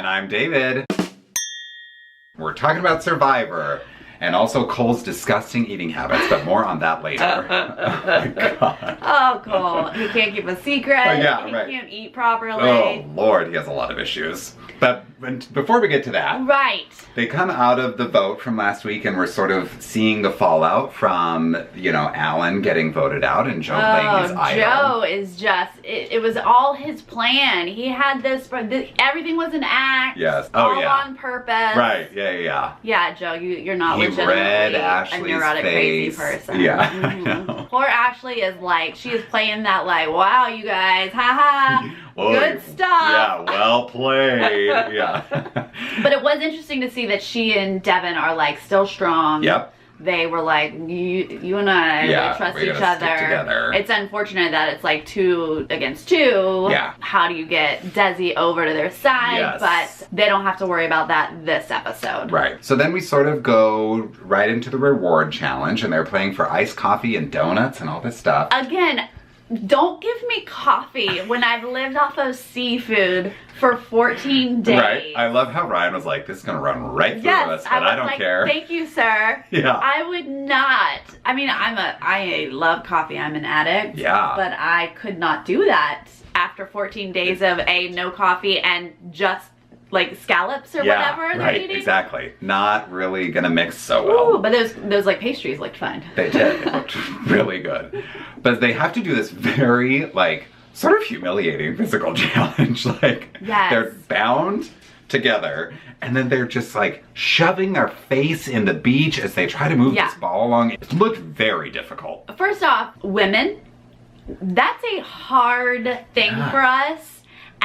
And I'm David. We're talking about Survivor and also Cole's disgusting eating habits, but more on that later. Oh my God. Oh, Cole. He can't keep a secret. Yeah, he right. can't eat properly. Oh, Lord, he has a lot of issues. But before we get to that, right. They come out of the vote from last week and we're sort of seeing the fallout from, you know, Alan getting voted out and Joe playing his idol. Joe is just, it was all his plan. He had this, everything was an act. Yes. Oh, all yeah. on purpose. Right, yeah. Yeah, Joe, you're not He legitimately read a Ashley's neurotic face. crazy person. Yeah, Mm-hmm. I know. Poor Ashley is like, she is playing that like, wow, you guys, haha. Well, good stuff. Yeah, well played. Yeah. But it was interesting to see that she and Devin are like still strong. Yep. They were like, you and I we trust each other. Together. It's unfortunate that it's like 2 against 2. Yeah. How do you get Desi over to their side? Yes. But they don't have to worry about that this episode. Right. So then we sort of go right into the reward challenge and they're playing for iced coffee and donuts and all this stuff. Again, don't give me coffee when I've lived off of seafood for 14 days. Right. I love how Ryan was like, this is going to run right through us, but I don't care. Thank you, sir. Yeah. I would not. I mean, I love coffee. I'm an addict. Yeah. But I could not do that after 14 days of no coffee and just like scallops or whatever they're eating. Exactly. Not really gonna mix so well. Ooh, but those like pastries looked fine. They did. It looked really good. But they have to do this very like sort of humiliating physical challenge. Like they're bound together and then they're just like shoving their face in the beach as they try to move this ball along. It looked very difficult. First off, women, that's a hard thing for us.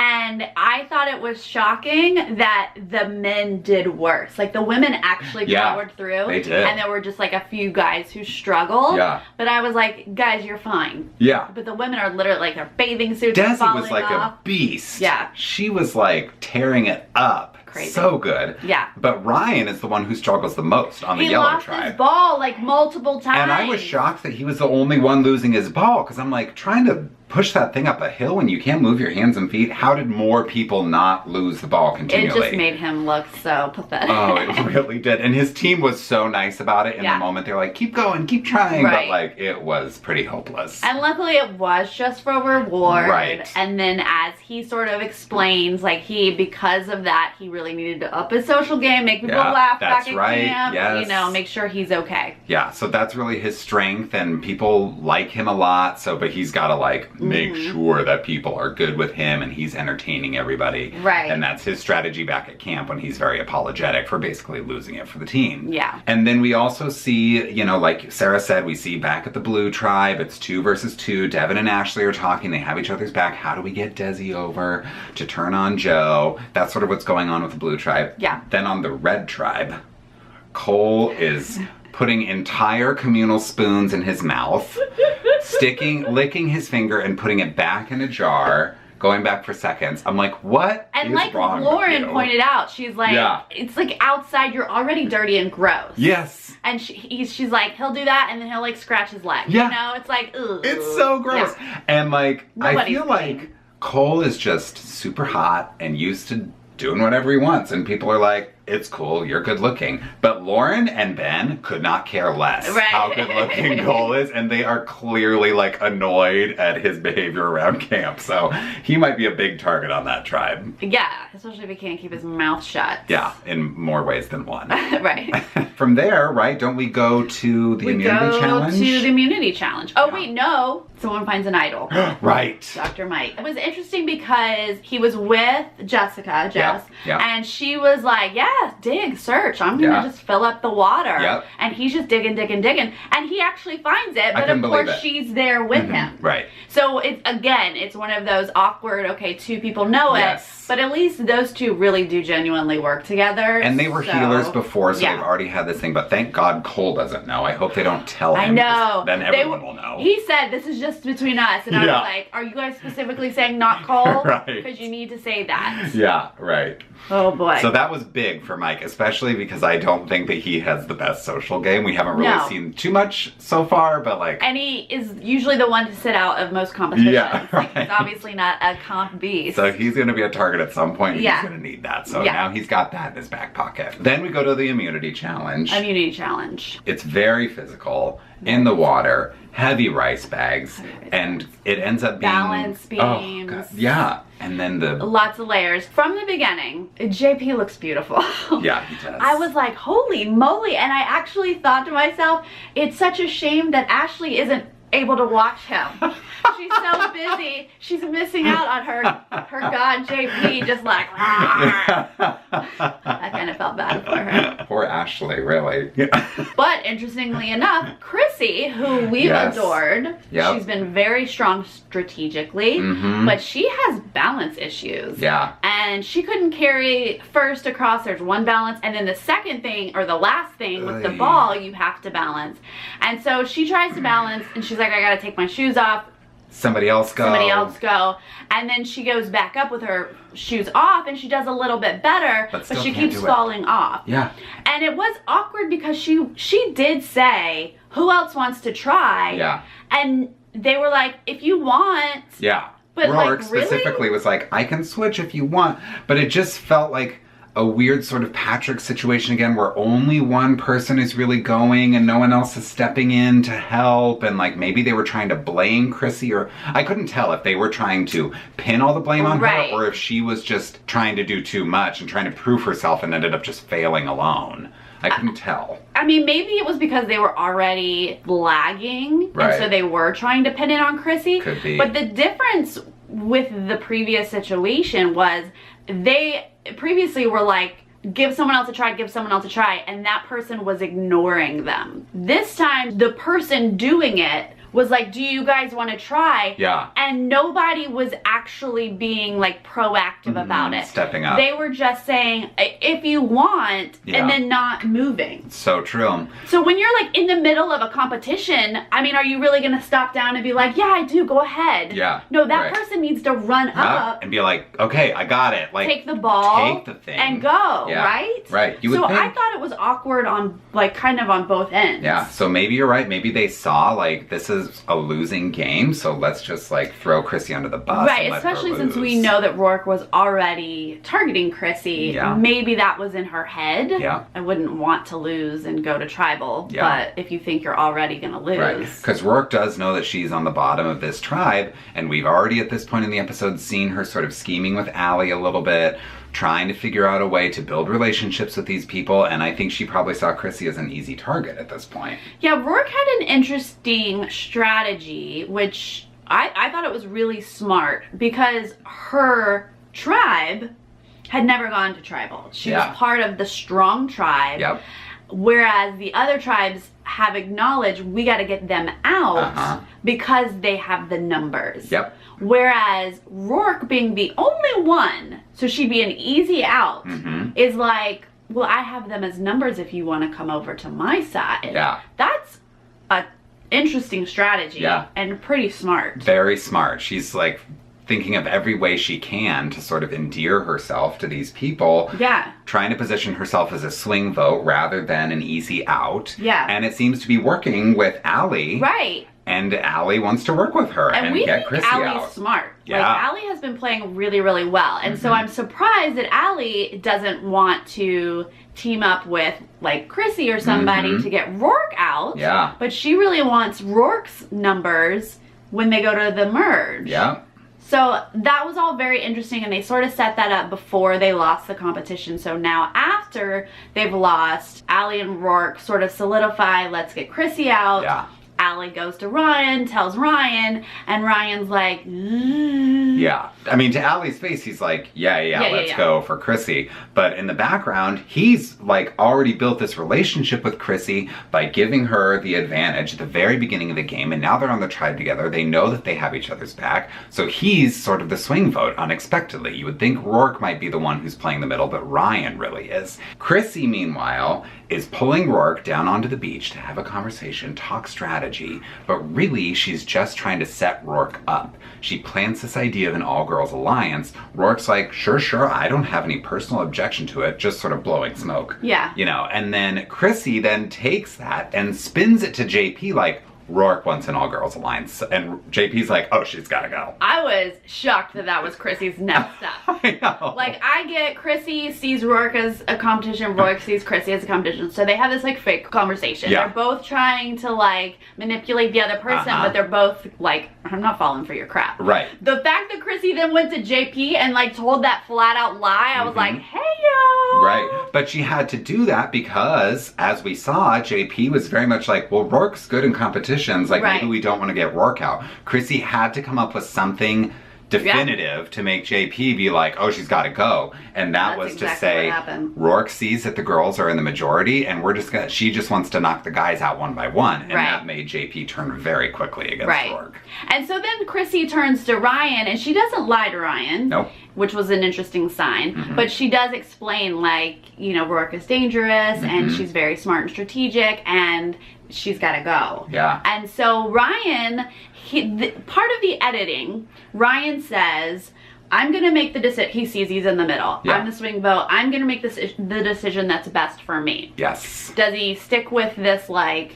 And I thought it was shocking that the men did worse. Like the women actually powered through. They did. And there were just like a few guys who struggled. Yeah. But I was like, guys, you're fine. Yeah. But the women are literally like their bathing suits are Desi falling was like off. a beast. Yeah. She was like tearing it up. Crazy. So good. Yeah. But Ryan is the one who struggles the most on the He yellow lost tribe. his ball like multiple times. And I was shocked that he was the only one losing his ball because I'm like, trying to push that thing up a hill when you can't move your hands and feet. How did more people not lose the ball continually? It just made him look so pathetic. Oh, it really did. And his team was so nice about it in the moment. They're like, keep going, keep trying. Right. But like, it was pretty hopeless. And luckily it was just for reward. Right. And then as he sort of explains, like because of that, he really needed to up his social game, make people laugh back at camp. Yes. You know, make sure he's okay. Yeah, so that's really his strength and people like him a lot. So, but he's got to like make sure that people are good with him and he's entertaining everybody. Right. And that's his strategy back at camp when he's very apologetic for basically losing it for the team. Yeah. And then we also see, you know, like Sarah said, we see back at the blue tribe, it's 2 versus 2. Devin and Ashley are talking. They have each other's back. How do we get Desi over to turn on Joe? That's sort of what's going on with the blue tribe. Yeah. Then on the red tribe, Cole is putting entire communal spoons in his mouth, licking his finger and putting it back in a jar, going back for seconds. I'm like, what and is like wrong Lauren with you? pointed out, she's like, it's like outside, you're already dirty and gross. Yes. And she's like, he'll do that and then he'll like scratch his leg. Yeah. You know, it's like, ugh. It's so gross. Yeah. And like, I feel clean. like Cole is just super hot and used to doing whatever he wants. And people are like, it's cool, you're good looking. But Lauren and Ben could not care less how good looking Cole is, and they are clearly like annoyed at his behavior around camp. So he might be a big target on that tribe. Yeah, especially if he can't keep his mouth shut. Yeah, in more ways than one. Right. From there, right, don't we go to the immunity challenge? We go to the immunity challenge. Oh wait, no. Someone finds an idol. Right. Dr. Mike. It was interesting because he was with Jessica, Jess, and she was like, dig, search. I'm gonna just fill up the water. Yep. And he's just digging. And he actually finds it, but of course she's there with him. Right. So it's one of those awkward, okay, 2 people know it, but at least those 2 really do genuinely work together. And they were healers before, so they've already had this thing, but thank God Cole doesn't know. I hope they don't tell him. I know. Then everyone will know. He said, this is just between us, and I was like, are you guys specifically saying not Cole? Right. Because you need to say that. Yeah, right. Oh boy. So that was big for Mike, especially because I don't think that he has the best social game. We haven't really seen too much so far, but like... And he is usually the one to sit out of most competitions. Yeah, right. Like, he's obviously not a comp beast. So he's going to be a target target at some point. Yeah. He's going to need that. So now he's got that in his back pocket. Then we go to the immunity challenge. Immunity challenge. It's very physical, in the water, heavy rice bags, and it ends up being... balance beams. Oh, God. Yeah. And then lots of layers. From the beginning, JP looks beautiful. Yeah, he does. I was like, holy moly. And I actually thought to myself, it's such a shame that Ashley isn't able to watch him. She's so busy. She's missing out on her god JP just like I kind of felt bad for her. Poor Ashley, really. But interestingly enough, Chrissy, who we've adored, she's been very strong strategically, but she has balance issues. Yeah. And she couldn't carry first across, there's one balance, and then the second thing, or the last thing with the ball, you have to balance. And so she tries to balance, and she's like, I gotta take my shoes off. Somebody else go. Somebody else go. And then she goes back up with her shoes off, and she does a little bit better, but she keeps falling off. Yeah. And it was awkward because she did say, who else wants to try? Yeah. And they were like, if you want. Yeah. But Rourke like, really? specifically was like, I can switch if you want. But it just felt like a weird sort of Patrick situation again, where only one person is really going and no one else is stepping in to help. And like maybe they were trying to blame Chrissy, or I couldn't tell if they were trying to pin all the blame on her, or if she was just trying to do too much and trying to prove herself and ended up just failing alone. I couldn't tell. I mean, maybe it was because they were already lagging, and so they were trying to pin it on Chrissy. Could be. But the difference with the previous situation was they previously were like, give someone else a try, give someone else a try, and that person was ignoring them. This time, the person doing it was like, do you guys want to try? Yeah. And nobody was actually being like proactive about it. Stepping up. They were just saying, if you want, and then not moving. So true. So when you're like in the middle of a competition, I mean, are you really going to stop down and be like, yeah, I do, go ahead? Yeah. No, that person needs to run up. And be like, okay, I got it. Like, take the ball. Take the thing. And go, right? Right. You would so think. I thought it was awkward on, like, kind of on both ends. Yeah, so maybe you're right. Maybe they saw, like, this is a losing game, so let's just, like, throw Chrissy under the bus. Right, especially since we know that Rourke was already targeting Chrissy. Yeah. Maybe that was in her head. Yeah. I wouldn't want to lose and go to tribal, but if you think you're already going to lose. Right, because Rourke does know that she's on the bottom of this tribe, and we've already at this point in the episode seen her sort of scheming with Allie a little bit, trying to figure out a way to build relationships with these people, and I think she probably saw Chrissy as an easy target at this point. Yeah, Rourke had an interesting strategy, which I thought it was really smart, because her tribe had never gone to tribal. She was part of the strong tribe. Yep. Whereas the other tribes have acknowledged we got to get them out because they have the numbers. Yep. Whereas Rourke being the only one, so she'd be an easy out, is like, well, I have them as numbers if you want to come over to my side. Yeah. That's a interesting strategy and pretty smart. Very smart. She's like thinking of every way she can to sort of endear herself to these people. Yeah. Trying to position herself as a swing vote rather than an easy out. Yeah. And it seems to be working with Allie. Right. And Allie wants to work with her and get Chrissy out. And we think Allie's smart. Yeah. Like, Allie has been playing really, really well. And so I'm surprised that Allie doesn't want to team up with, like, Chrissy or somebody to get Rourke out. Yeah. But she really wants Rourke's numbers when they go to the merge. Yeah. So that was all very interesting, and they sort of set that up before they lost the competition. So now after they've lost, Allie and Rourke sort of solidify, let's get Chrissy out. Yeah. Allie goes to Ryan, tells Ryan, and Ryan's like, Yeah. I mean, to Allie's face, he's like, let's go for Chrissy. But in the background, he's like already built this relationship with Chrissy by giving her the advantage at the very beginning of the game. And now they're on the tribe together. They know that they have each other's back. So he's sort of the swing vote unexpectedly. You would think Rourke might be the one who's playing the middle, but Ryan really is. Chrissy, meanwhile, is pulling Rourke down onto the beach to have a conversation, talk strategy, but really she's just trying to set Rourke up. She plants this idea of an all-girls alliance. Rourke's like, sure, I don't have any personal objection to it, just sort of blowing smoke. Yeah. You know, and then Chrissy then takes that and spins it to JP like, Rourke wants an all-girls alliance. And JP's like, oh, she's gotta go. I was shocked that that was Chrissy's next step. I know. Like, I get Chrissy sees Rourke as a competition, Rourke sees Chrissy as a competition. So they have this, like, fake conversation. Yeah. They're both trying to, like, manipulate the other person, but they're both, like, I'm not falling for your crap. Right. The fact that Chrissy then went to JP and, like, told that flat-out lie, I was like, hey, yo! Right. But she had to do that because, as we saw, JP was very much like, well, Rourke's good in competitions. Like, maybe we don't want to get Rourke out. Chrissy had to come up with something definitive to make JP be like, oh, she's got to go. And that was to say, Rourke sees that the girls are in the majority and she just wants to knock the guys out one by one. And that made JP turn very quickly against Rourke. And so then Chrissy turns to Ryan, and she doesn't lie to Ryan. Nope. Which was an interesting sign. But she does explain, like, you know, Rourke is dangerous and she's very smart and strategic and she's got to go. Yeah. And so Ryan, part of the editing, Ryan says, I'm going to make the decision. He sees he's in the middle. I'm the swing vote. I'm going to make the decision that's best for me. Yes. Does he stick with this, like,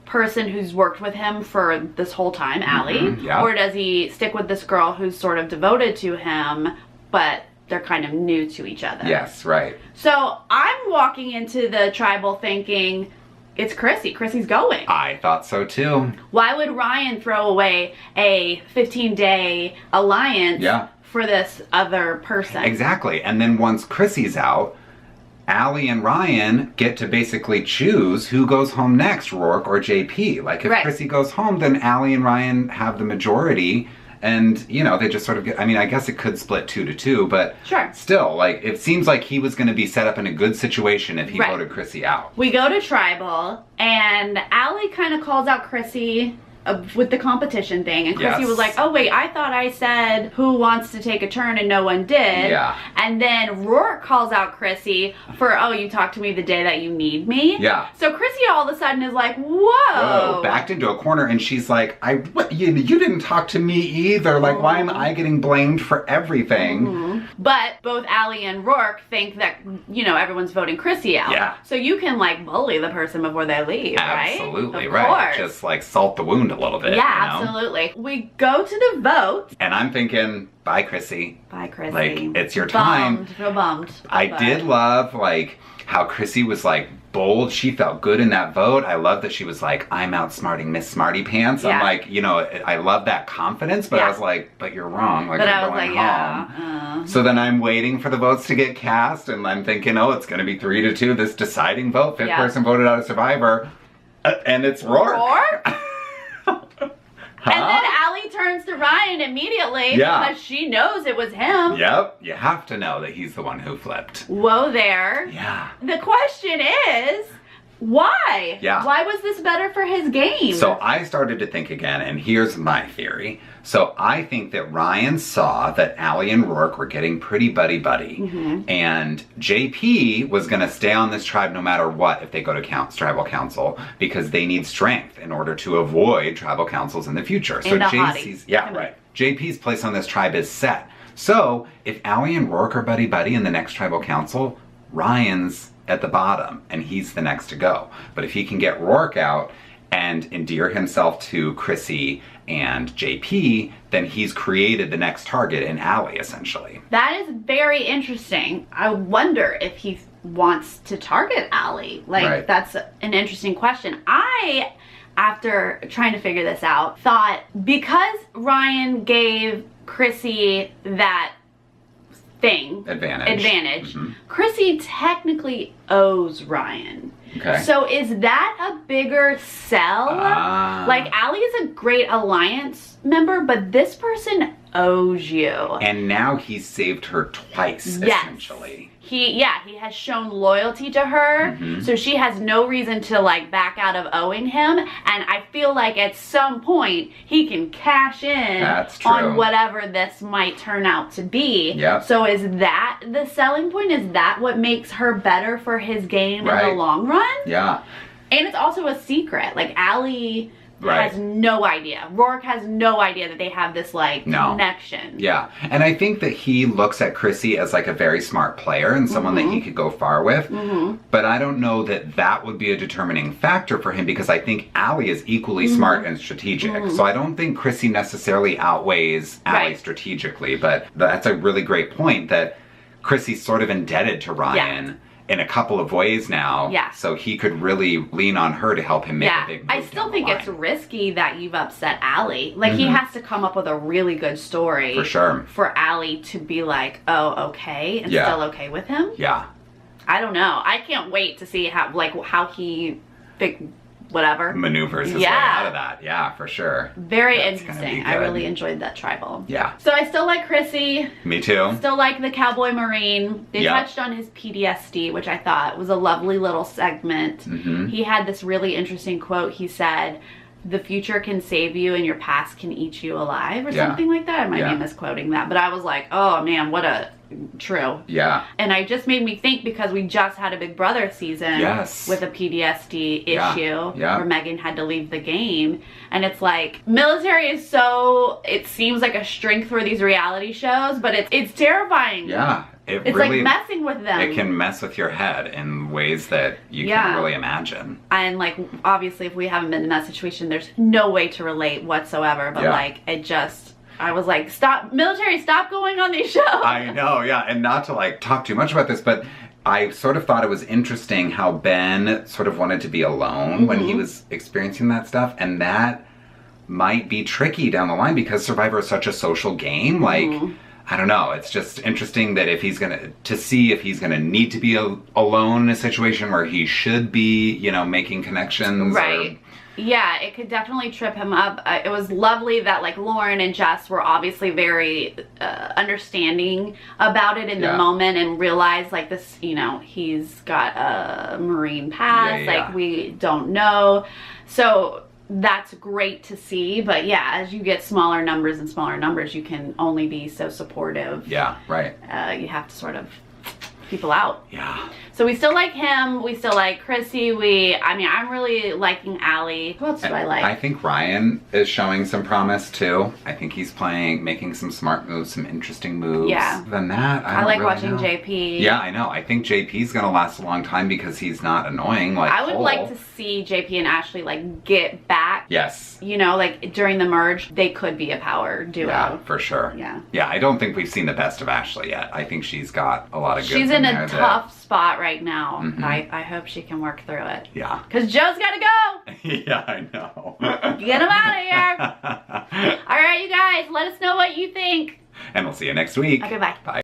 person who's worked with him for this whole time, Allie? Or does he stick with this girl who's sort of devoted to him, but they're kind of new to each other? Yes, right. So I'm walking into the tribal thinking, it's Chrissy. Chrissy's going. I thought so too. Why would Ryan throw away a 15-day alliance for this other person? Exactly. And then once Chrissy's out, Allie and Ryan get to basically choose who goes home next, Rourke or JP. Like, if Chrissy goes home, then Allie and Ryan have the majority. And, you know, they just sort of get, I mean, I guess it could split 2-2, but still, like, it seems like he was going to be set up in a good situation if he voted Chrissy out. We go to tribal, and Allie kind of calls out Chrissy with the competition thing, and Chrissy was like, oh wait, I thought I said who wants to take a turn and no one did. And then Rourke calls out Chrissy for, oh, you talked to me the day that you need me. So Chrissy all of a sudden is like, whoa. Backed into a corner, and she's like, you didn't talk to me either. Like, why am I getting blamed for everything? But both Allie and Rourke think that, you know, everyone's voting Chrissy out. So you can, like, bully the person before they leave, Absolutely, right? Of course. Just, like, salt the wound a little bit. Absolutely. We go to the vote. And I'm thinking, bye, Chrissy. Bye, Chrissy. Like, it's your time. Feel bummed. I did love, like, how Chrissy was, like, bold. She felt good in that vote. I love that she was like, I'm outsmarting Miss Smarty Pants. I'm like, you know, I love that confidence, but I was like, but you're wrong. Like, but you're I was going like, home. So then I'm waiting for the votes to get cast, and I'm thinking, oh, it's going to be 3-2, this deciding vote. Fifth person voted out of Survivor. And it's Rourke. And then Allie turns to Ryan immediately because she knows it was him. Yep, you have to know that he's the one who flipped. Whoa there. Yeah. The question is, why? Why was this better for his game? So I started to think again, and here's my theory. So I think that Ryan saw that Allie and Rourke were getting pretty buddy-buddy. And JP was going to stay on this tribe no matter what if they go to tribal council, because they need strength in order to avoid tribal councils in the future. So JC's, JP's place on this tribe is set. So if Allie and Rourke are buddy-buddy in the next tribal council, Ryan's at the bottom and he's the next to go. But if he can get Rourke out and endear himself to Chrissy and JP, then he's created the next target in Allie, essentially. That is very interesting. I wonder if he wants to target Allie. Like, that's an interesting question. I, after trying to figure this out, thought because Ryan gave Chrissy that advantage, Chrissy technically owes Ryan. So is that a bigger sell? Like, Allie is a great alliance member, but this person owes you. And now he's saved her twice, essentially. He has shown loyalty to her, so she has no reason to, like, back out of owing him, and I feel like at some point he can cash in on whatever this might turn out to be. So is that the selling point? Is that what makes her better for his game in the long run? And it's also a secret. Like, Allie Right. has no idea. Rourke has no idea that they have this like connection. Yeah, and I think that he looks at Chrissy as like a very smart player and someone that he could go far with. But I don't know that that would be a determining factor for him, because I think Allie is equally smart and strategic. So I don't think Chrissy necessarily outweighs Allie strategically, but that's a really great point that Chrissy's sort of indebted to Ryan in a couple of ways now. So he could really lean on her to help him make a big move. I still think it's risky that you've upset Allie. Like he has to come up with a really good story. For sure. For Allie to be like, oh, okay, and still okay with him. Yeah. I don't know. I can't wait to see how he maneuvers his way out of that. Yeah, for sure. Very interesting. I really enjoyed that tribal. Yeah. So I still like Chrissy. Me too. Still like the Cowboy Marine. They touched on his PTSD, which I thought was a lovely little segment. He had this really interesting quote. He said, "The future can save you and your past can eat you alive," or something like that. I might be misquoting that, but I was like, oh man, what a true. Yeah. And it just made me think, because we just had a Big Brother season with a PTSD issue where Megan had to leave the game. And it's like, military is so, it seems like a strength for these reality shows, but it's terrifying. Yeah. It's really, like messing with them. It can mess with your head in ways that you can't really imagine. And like, obviously, if we haven't been in that situation, there's no way to relate whatsoever. But like, it just, I was like, stop, military, stop going on these shows. I know, yeah. And not to like talk too much about this, but I sort of thought it was interesting how Ben sort of wanted to be alone when he was experiencing that stuff. And that might be tricky down the line, because Survivor is such a social game. Like, I don't know. It's just interesting that if he's to see if he's gonna need to be alone in a situation where he should be, you know, making connections. Right. Yeah, it could definitely trip him up. It was lovely that like Lauren and Jess were obviously very understanding about it in the moment, and realized like this, you know, he's got a Marine past, like we don't know. So that's great to see. But yeah, as you get smaller numbers and smaller numbers, you can only be so supportive. Yeah, right. You have to sort of people out. Yeah. So we still like him. We still like Chrissy. I mean, I'm really liking Allie. Who else do I like? I think Ryan is showing some promise too. I think he's making some smart moves, some interesting moves. Yeah. Other than that, I like really watching JP. Yeah, I know. I think JP's gonna last a long time because he's not annoying like I would Cole. like to see JP and Ashley like get back. Yes. You know, like during the merge, they could be a power duo. Yeah, for sure. Yeah. Yeah, I don't think we've seen the best of Ashley yet. I think she's got a lot of good. She's in a tough spot right now. I hope she can work through it. Yeah. Because Joe's got to go. Yeah, I know. Get him out of here. All right, you guys, let us know what you think. And we'll see you next week. Okay, bye. Bye.